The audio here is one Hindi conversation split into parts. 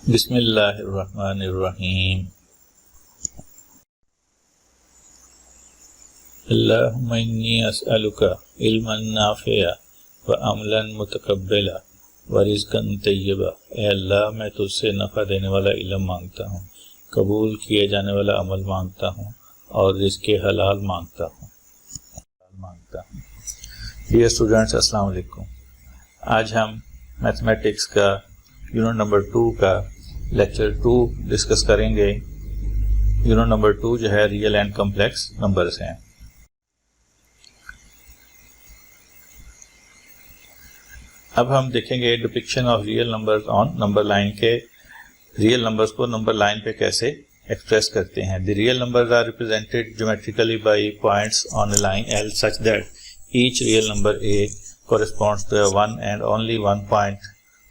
बिस्मिल्लाहिर्रहमानिर्रहीम। अल्लाहुम्मा इन्नी अस्अलुका इल्मन नाफ़िअ व अमलन मुतक़ब्बिला व रिज़्क़न तय्यबा। ए अल्लाह, मैं तुझसे नफ़ा देने वाला इल्म मांगता हूँ, कबूल किए जाने वाला अमल मांगता हूँ और रिज़्क़ हलाल मांगता हूँ। डियर स्टूडेंट्स, अस्सलाम वालेकुम। आज हम मैथमेटिक्स का यूनिट नंबर 2 का लेक्चर 2 डिस्कस करेंगे। यूनिट नंबर 2 जो है रियल एंड कॉम्प्लेक्स नंबर्स हैं। अब हम देखेंगे depiction of real numbers on number line के रियल नंबर्स को नंबर लाइन पे कैसे एक्सप्रेस करते हैं। The real numbers are represented geometrically by points on a line L such that each real number A corresponds to one and only one point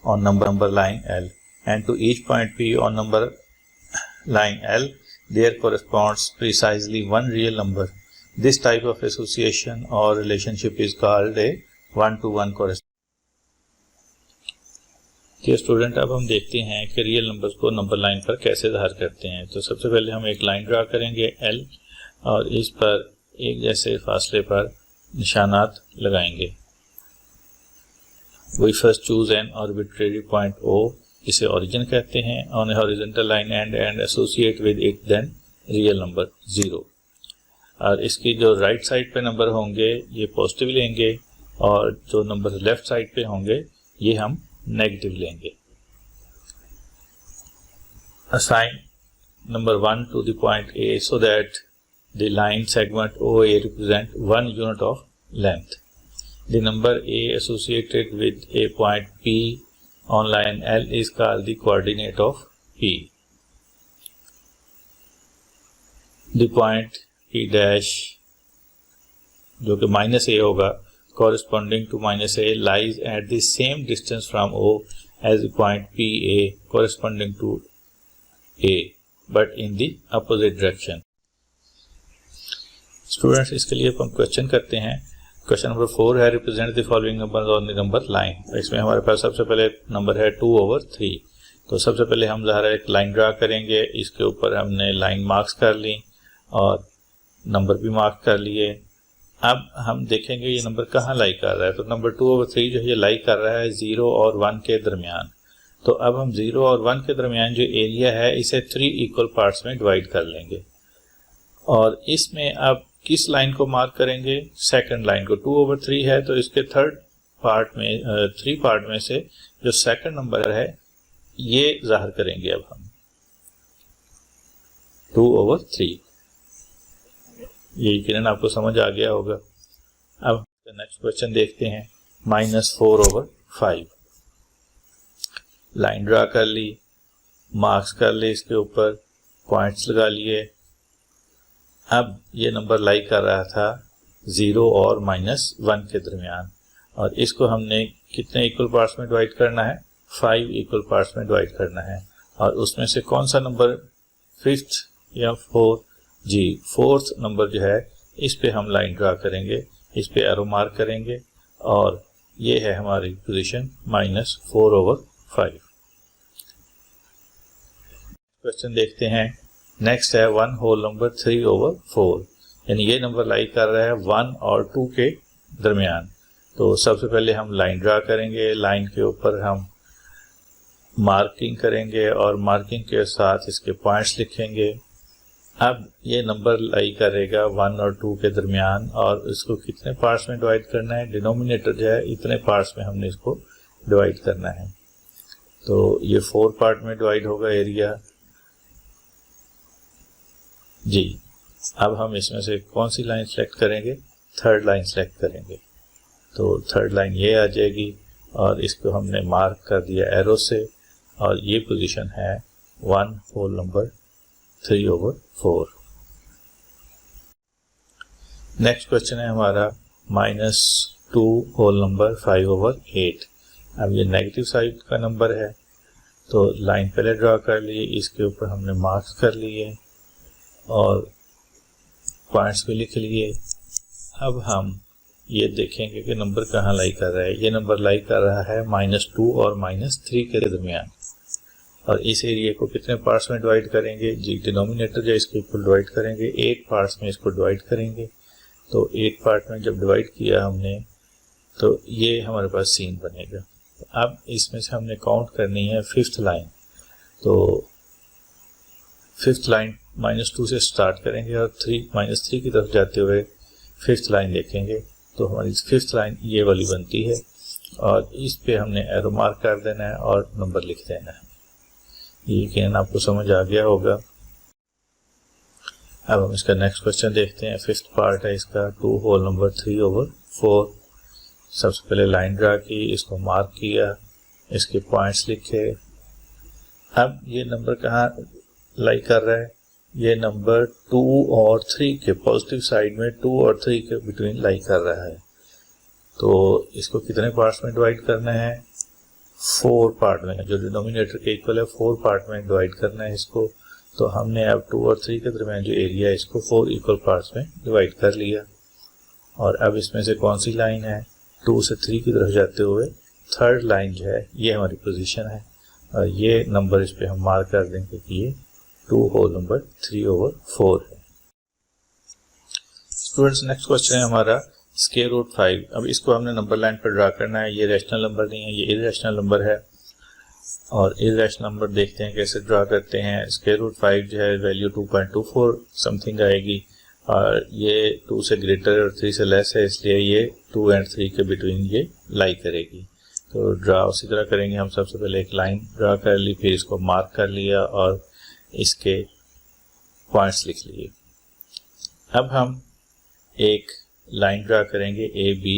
on number line L, and to each point P on number line L there corresponds precisely one real number. This type of association or relationship is called a one-to-one correspondence. Student, अब हम देखते हैं कि रियल नंबर्स को नंबर लाइन पर कैसे ज़ाहिर करते हैं। तो सबसे पहले हम एक लाइन ड्रा करेंगे L और इस पर एक जैसे फासले पर निशानात लगाएंगे। We first choose an arbitrary point O, इसे origin कहते हैं, on a horizontal line and associate with it then real number 0। और इसकी जो राइट साइड पे नंबर होंगे ये पॉजिटिव लेंगे और जो नंबर लेफ्ट साइड पे होंगे ये हम नेगेटिव लेंगे। Assign number 1 to the point A so that the line segment OA represent 1 unit of length. The number A associated with a point P on line L is called the coordinate of P. The point P dash, जो कि -A होगा, corresponding to -A lies at the same distance from O as the point PA corresponding to A, but in the opposite direction. Students, इसके लिए हम क्वेश्चन करते हैं। क्वेश्चन नंबर 4 है represent the following numbers on the number line. इसमें हमारे पास सबसे पहले नंबर है 2/3। तो सबसे पहले हम ज़ाहिर एक लाइन ड्रा करेंगे। इसके ऊपर हमने लाइन मार्क्स कर ली और नंबर भी मार्क कर लिए। अब हम देखेंगे ये नंबर कहाँ लाई कर रहा है। तो नंबर 2/3 जो है ये लाई कर रहा है 0 और 1 के दरमियान। तो अब हम 0 और 1 के दरमियान जो एरिया है इसे 3 इक्वल पार्ट्स में डिवाइड कर लेंगे और इसमें अब किस लाइन को मार्क करेंगे? सेकंड लाइन को। 2/3 है तो इसके थर्ड पार्ट में 3 पार्ट में से जो सेकंड नंबर है ये जाहिर करेंगे। अब हम 2/3, ये यकीनन आपको समझ आ गया होगा। अब नेक्स्ट क्वेश्चन देखते हैं। -4/5 लाइन ड्रा कर ली, मार्क्स कर लिए, इसके ऊपर पॉइंट्स लगा लिए। अब ये नंबर लाई कर रहा था 0 और -1 के दरमियान और इसको हमने कितने इक्वल पार्ट्स में डिवाइड करना है? 5 इक्वल पार्ट्स में डिवाइड करना है। और उसमें से कौन सा नंबर, 5th या 4th? जी, 4th नंबर जो है इस पे हम लाइन ड्रा करेंगे, इस पे एरो मार्क करेंगे और ये है हमारी पोजीशन -4/5। क्वेश्चन देखते हैं। नेक्स्ट है 1 होल नंबर 3/4, यानी ये नंबर लाई कर रहा है 1 और 2 के दरमियान। तो सबसे पहले हम लाइन ड्रा करेंगे, लाइन के ऊपर हम मार्किंग करेंगे और मार्किंग के साथ इसके पॉइंट्स लिखेंगे। अब ये नंबर लाई करेगा 1 और 2 के दरमियान और इसको कितने पार्ट्स में डिवाइड करना है? डिनोमिनेटर जो है इतने पार्ट्स में हमने इसको डिवाइड करना है। तो ये 4 पार्ट में डिवाइड होगा एरिया। जी, अब हम इसमें से कौन सी लाइन सेलेक्ट करेंगे? थर्ड लाइन सेलेक्ट करेंगे। तो थर्ड लाइन ये आ जाएगी और इसको हमने मार्क कर दिया एरो से और ये पोजीशन है 1 होल नंबर 3/4। नेक्स्ट क्वेश्चन है हमारा -2 होल नंबर 5/8। अब ये नेगेटिव साइड का नंबर है तो लाइन पहले ड्रा कर लिए, इसके ऊपर हमने मार्क्स कर लिए और पॉइंट्स भी लिख लिए। अब हम ये देखेंगे कि नंबर कहाँ लाई कर रहा है। ये नंबर लाई कर रहा है -2 और -3 के दरमियान और इस एरिया को कितने पार्ट्स में डिवाइड करेंगे जी, डिनोमिनेटर जो इसके इक्वल डिवाइड करेंगे, 8 पार्ट्स में इसको डिवाइड करेंगे। तो 8 पार्ट में जब डिवाइड किया हमने तो ये हमारे पास सीन बनेगा। अब इसमें से हमने काउंट करनी है 5th लाइन। तो 5th लाइन -2 से स्टार्ट करेंगे और -3 की तरफ जाते हुए 5th लाइन देखेंगे तो हमारी 5th लाइन ये वाली बनती है और इस पे हमने एरो मार्क कर देना है और नंबर लिख देना है। ये यकीनन आपको समझ आ गया होगा। अब हम इसका नेक्स्ट क्वेश्चन देखते हैं। 5th पार्ट है इसका 2 होल नंबर 3/4। सबसे पहले लाइन ड्रा की, इसको मार्क किया, इसके पॉइंट्स लिखे। अब ये नंबर कहाँ लाई कर रहा है? ये नंबर 2 और 3 के पॉजिटिव साइड में 2 और 3 के बिटवीन लाई कर रहा है। तो इसको कितने पार्ट्स में डिवाइड करना है? 4 पार्ट में, जो डिनोमिनेटर के इक्वल है 4 पार्ट में डिवाइड करना है इसको। तो हमने अब 2 और 3 के दरमियान जो एरिया है इसको 4 इक्वल पार्ट्स में डिवाइड कर लिया। और अब इसमें से कौन सी लाइन है? 2 से 3 की तरफ जाते हुए 3rd लाइन जो है ये हमारी पोजीशन है और ये नंबर इस पे हम मार्क कर देंगे कि ये 2 होल नंबर 3/4 है। स्टूडेंट्स, नेक्स्ट क्वेश्चन है हमारा स्क्वायर रूट 5। अब इसको हमने नंबर लाइन पर ड्रा करना है। ये रैशनल नंबर नहीं है, ये इरेशनल नंबर है और इरेशनल नंबर देखते हैं कैसे ड्रा करते हैं। स्क्वायर रूट 5 जो है वैल्यू 2.24 समथिंग आएगी और ये 2 से ग्रेटर और 3 से लेस है, इसलिए ये 2 और 3 के बिटवीन ये लाई करेगी। तो ड्रा उसी तरह करेंगे। हम सबसे पहले एक लाइन ड्रा कर ली, फिर इसको मार्क कर लिया और इसके पॉइंट्स लिख लिए। अब हम एक लाइन ड्रा करेंगे AB,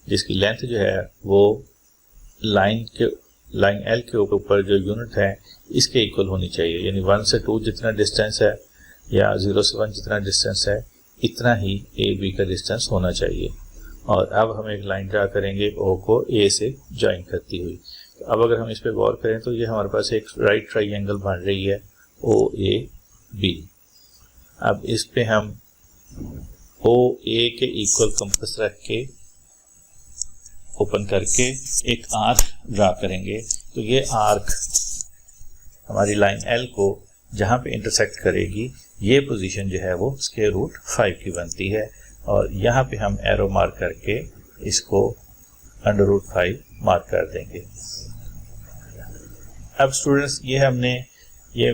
जिसकी लेंथ जो है वो लाइन L के ऊपर जो यूनिट है इसके इक्वल होनी चाहिए। यानी 1 से 2 जितना डिस्टेंस है या 0 से 1 जितना डिस्टेंस है इतना ही AB का डिस्टेंस होना चाहिए। और अब हम एक लाइन ड्रा करेंगे O को A से ज्वाइन करती हुई। तो अब अगर हम इस पे गौर करें तो ये हमारे पास एक राइट ट्राइंगल बन रही है OAB। अब इस पे हम OA के इक्वल कंपास रख के ओपन करके एक आर्क ड्रा करेंगे। तो ये आर्क हमारी लाइन L को जहाँ पे इंटरसेक्ट करेगी ये पोजीशन जो है वो स्क्वायर रूट 5 की बनती है और यहाँ पे हम एरो मार्क करके इसको √5 मार्क कर देंगे। अब स्टूडेंट्स, ये हमने ये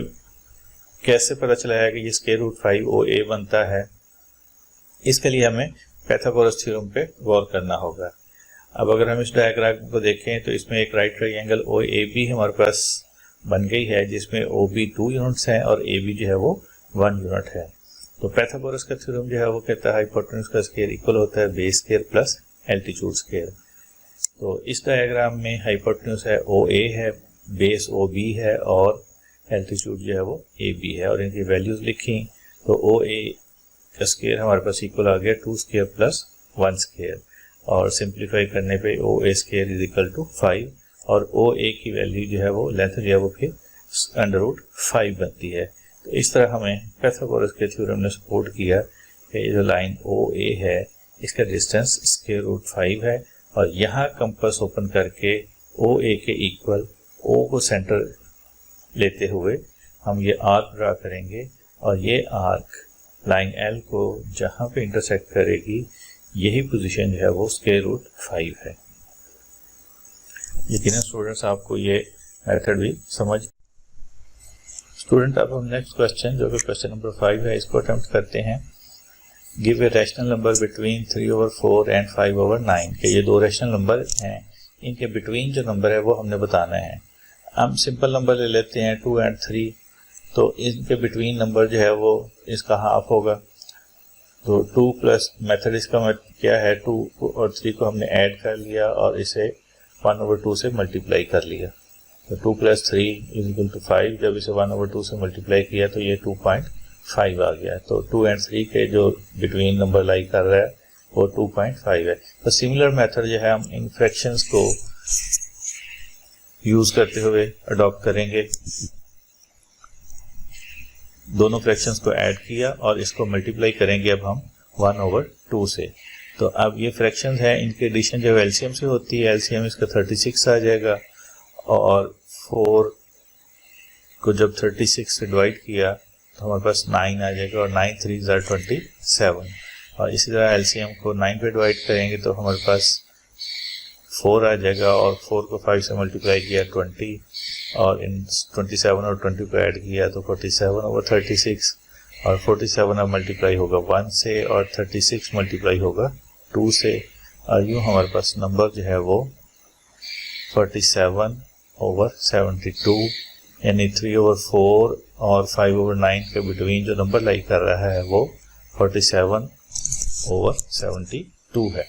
कैसे पता चला है कि ये स्क्वायर रूट 5 OA बनता है? इसके लिए हमें पाइथागोरस थ्योरम पे गौर करना होगा। अब अगर हम इस डायग्राम को देखें तो इसमें एक राइट ट्रायंगल OAB हमारे पास बन गई है, जिसमें OB 2 यूनिट्स हैं और AB जो है वो 1 यूनिट है। तो पाइथागोरस का थ्योरम जो है वो कहता है हाइपोटेन्यूज का स्क्वायर इक्वल होता है base square plus altitude square. तो इस डायग्राम में हाइपोटेन्यूज है OA है, बेस OB है और एल्टीट्यूड जो है वो AB है और इनकी वैल्यूज लिखी तो OA का स्क्वायर हमारे पास इक्वल आ गया 2 स्क्वायर प्लस 1 स्क्वायर और सिंप्लीफाई करने पे OA square is equal to 5 और OA की वैल्यू जो है वो लेंथ जो है वो फिर √5 बनती है। तो इस तरह हमें पाइथागोरस के थ्योरम ने सपोर्ट किया कि ये जो लाइन OA है इसका डिस्टेंस स्क्वायर रूट 5 है और यहाँ कंपास ओपन करके OA के इक्वल O को सेंटर लेते हुए हम ये आर्क ड्रा करेंगे और ये आर्क लाइन L को जहाँ पे इंटरसेक्ट करेगी यही पोजीशन जो है वो स्क्वायर रूट 5 है। यकीनन स्टूडेंट्स आपको ये मेथड भी समझ। स्टूडेंट, अब हम नेक्स्ट क्वेश्चन जो कि क्वेश्चन नंबर 5 है इसको अटेम्प्ट करते हैं। Give a rational number between 3/4 and 5/9 के ये दो रैशनल नंबर हैं, इनके बिटवीन जो नंबर है वो हमने बताना है। हम सिंपल नंबर ले लेते हैं 2 और 3, तो इनके बिटवीन नंबर जो है वो इसका हाफ होगा। तो 2 प्लस मेथड इसका क्या है, 2 और 3 को हमने ऐड कर लिया और इसे 1/2 से मल्टीप्लाई कर लिया। तो 2 + 3 = 5। जब इसे 1/2 से मल्टीप्लाई किया तो ये 2.5 आ गया। तो 2 और 3 के जो बिटवीन नंबर लाई कर रहा है वो 2.5 है। तो सिमिलर मेथड जो है हम इन फ्रैक्शंस को यूज करते हुए अडॉप्ट करेंगे। दोनों फ्रैक्शंस को ऐड किया और इसको मल्टीप्लाई करेंगे अब हम 1/2 से। तो अब ये फ्रैक्शंस है, इनके एडिशन जब एलसीएम से होती है, एलसीएम इसका 36 आ जाएगा और 4 को जब 36 से डिवाइड किया तो हमारे पास 9 आ जाएगा और 9 3 ज़ा 27। और इसी तरह एलसीएम को 9 पे डिवाइड करेंगे तो हमारे पास 4 आ जाएगा और 4 को 5 से मल्टीप्लाई किया 20 और इन 27 और 20 को ऐड किया तो 47/36 और 47 अब मल्टीप्लाई होगा 1 से और 36 मल्टीप्लाई होगा 2 से और यूँ हमारे पास नंबर जो है वो 47/72 यानी 3/4 और 5/9 के बिटवीन जो नंबर लाई कर रहा है वो 47/72 है।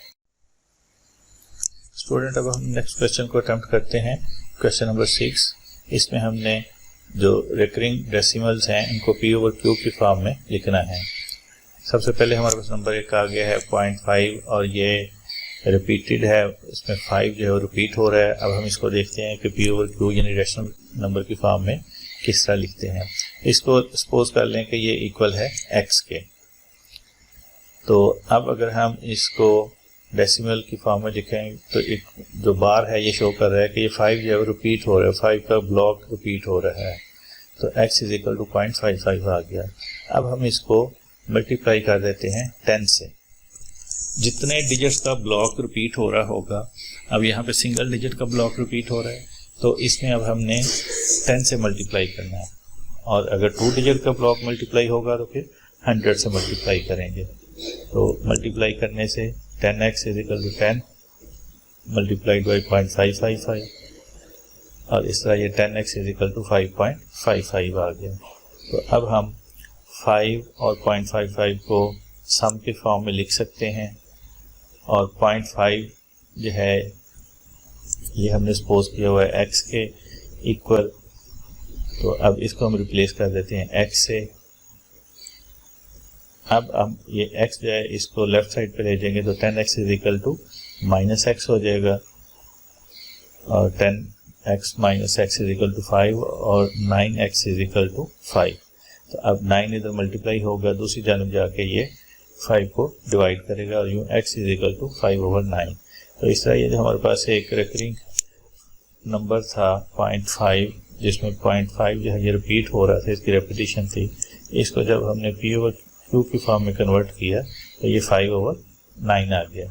स्टूडेंट अब हम नेक्स्ट क्वेश्चन को अटेम्प्ट करते हैं। क्वेश्चन नंबर 6, इसमें हमने जो रिकरिंग डेसिमल्स हैं इनको P/Q की फॉर्म में लिखना है। सबसे पहले हमारे पास नंबर 1 आ गया है 0.5 और ये रिपीटेड है, इसमें 5 जो है वो रिपीट हो रहा है। अब हम इसको देखते हैं कि P/Q यानी रैशनल नंबर की फॉर्म में किस तरह लिखते हैं। इसको सपोज कर लें कि ये इक्वल है x के। तो अब अगर हम इसको डेसिमल की फॉर्म में लिखें तो एक जो बार है ये शो कर रहा है कि ये 5 जो है वो रिपीट हो रहा है, 5 का ब्लॉक रिपीट हो रहा है। तो x = 0.55 आ गया। अब हम इसको मल्टीप्लाई कर देते हैं 10 से। जितने डिजिट्स का ब्लॉक रिपीट हो रहा होगा, अब यहाँ पे सिंगल डिजिट का ब्लॉक रिपीट हो रहा है तो इसमें अब हमने 10 से मल्टीप्लाई करना है। और अगर 2 डिजिट का ब्लॉक मल्टीप्लाई होगा तो फिर 100 से मल्टीप्लाई करेंगे। तो मल्टीप्लाई करने से 10x = 10 मल्टीप्लाइड बाई 0.555 और इस तरह ये 10x = 5.55 आ गया। तो अब हम 5 और 0.55 को सम के फॉर्म में लिख सकते हैं और 0.5 जो है ये हमने सपोज किया हुआ है x के इक्वल। तो अब इसको हम रिप्लेस कर देते हैं x से। अब हम ये x जो है इसको लेफ्ट साइड पे ले जाएंगे तो 10x = -x हो जाएगा और 10x - x = 5 और 9x = 5। तो अब 9 इधर मल्टीप्लाई होगा, दूसरी जानब जाके ये 5 को डिवाइड करेगा और यूँ x = 5/9। तो इस तरह ये जो हमारे पास एक रिकरिंग नंबर था 0.5 जिसमें 0.5 जो है ये रिपीट हो रहा था, इसकी रेपिटेशन थी। इसको जब हमने P/Q की फॉर्म में कन्वर्ट किया तो ये 5/9 आ गया।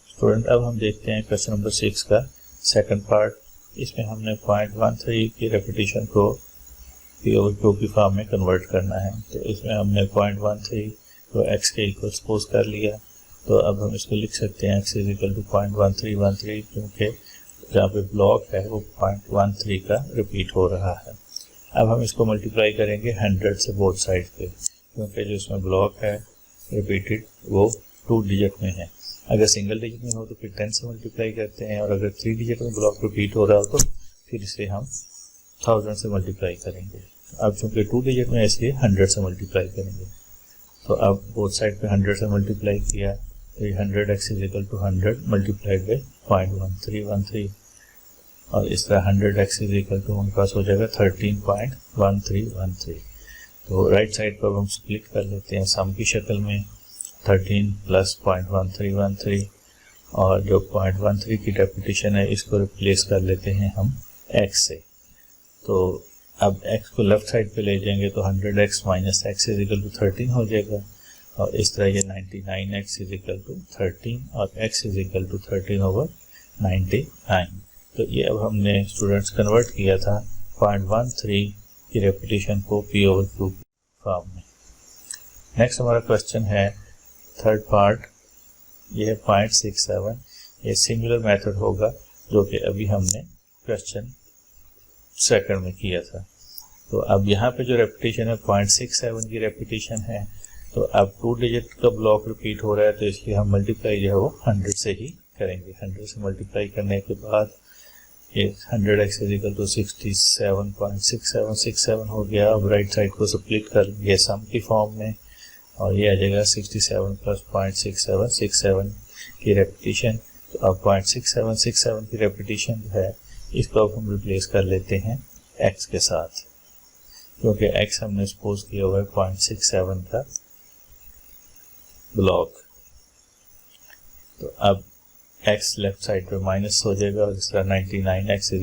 स्टूडेंट अब हम देखते हैं क्वेश्चन नंबर 6 का सेकंड पार्ट। इसमें हमने 0.13 की रेपिटेशन को P/Q की फॉर्म में कन्वर्ट करना है। तो इसमें हमने 0.13 को x के इक्वल सपोज कर लिया। तो अब हम इसको लिख सकते हैं x = 0.1313 क्योंकि जहाँ पे ब्लॉक है वो 0.13 का रिपीट हो रहा है। अब हम इसको मल्टीप्लाई करेंगे 100 से बोथ साइड पे क्योंकि जो इसमें ब्लॉक है रिपीटेड वो 2 डिजिट में है। अगर सिंगल डिजिट में हो तो फिर 10 से मल्टीप्लाई करते हैं और अगर 3 डिजिट में ब्लॉक रिपीट हो रहा हो तो फिर इसे हम 1000 से मल्टीप्लाई करेंगे। अब चूँकि 2 डिजिट में इसलिए 100 से मल्टीप्लाई करेंगे। तो अब बोथ साइड पे 100 से मल्टीप्लाई किया तो ये 100x = 100 मल्टीप्लाइड बाई 0.1313 और इस तरह 100x = हमारे पास हो जाएगा 13.1313। तो राइट साइड पर हम स्प्लिट कर लेते हैं सम की शक्ल में 13 + 0.1313 और जो 0.13 की रेपिटेशन है इसको रिप्लेस कर लेते हैं हम x से। तो अब x को लेफ्ट साइड पे ले जाएंगे तो 100x - x = 13 हो जाएगा और इस तरह ये 99x = 13 और x = 13/99। तो ये अब हमने स्टूडेंट्स कन्वर्ट किया था 0.13 की रेपिटेशन को P/Q फॉर्म में। नेक्स्ट हमारा क्वेश्चन है थर्ड पार्ट, ये है 0.67। ये सिमिलर मेथड होगा जो कि अभी हमने क्वेश्चन सेकंड में किया था। तो अब यहाँ पे जो रेपिटेशन है 0.67 की रेपिटेशन है। तो अब 2 डिजिट का ब्लॉक रिपीट हो रहा है तो इसलिए हम मल्टीप्लाई जो है वो 100 से ही करेंगे। 100 से मल्टीप्लाई करने के बाद ये 100x = 67.6767 हो गया। अब राइट साइड को स्प्लिट कर लिया सम की फॉर्म में और ये आ जाएगा 67 + 0.6767 की रेपिटेशन। तो अब 0.6767 की रेपिटेशन जो है इसको अब हम रिप्लेस कर लेते हैं x के साथ क्योंकि x हमने सपोज किया हुआ है 0.67 का ब्लॉक। तो अब x लेफ्ट साइड पे माइनस हो जाएगा और इस तरह 99x =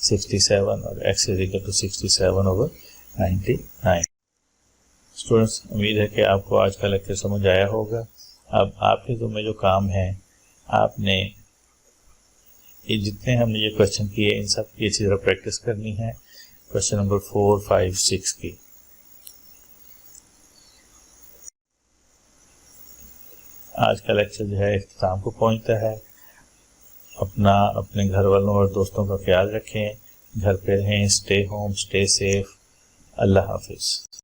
67 और x is equal to 67/99। Students, उम्मीद है कि आपको आज का लेक्चर समझ आया होगा। अब आपके ज़िम्मे जो काम है, आपने ये जितने हमने ये क्वेश्चन किए इन सब की अच्छी तरह प्रैक्टिस करनी है। क्वेश्चन नंबर 4, 5, 6 की। आज का लेक्चर जो है इख्तिताम को पहुंचता है। अपने घर वालों और दोस्तों का ख्याल रखें, घर पे रहें, स्टे होम, स्टे सेफ। अल्लाह हाफिज़।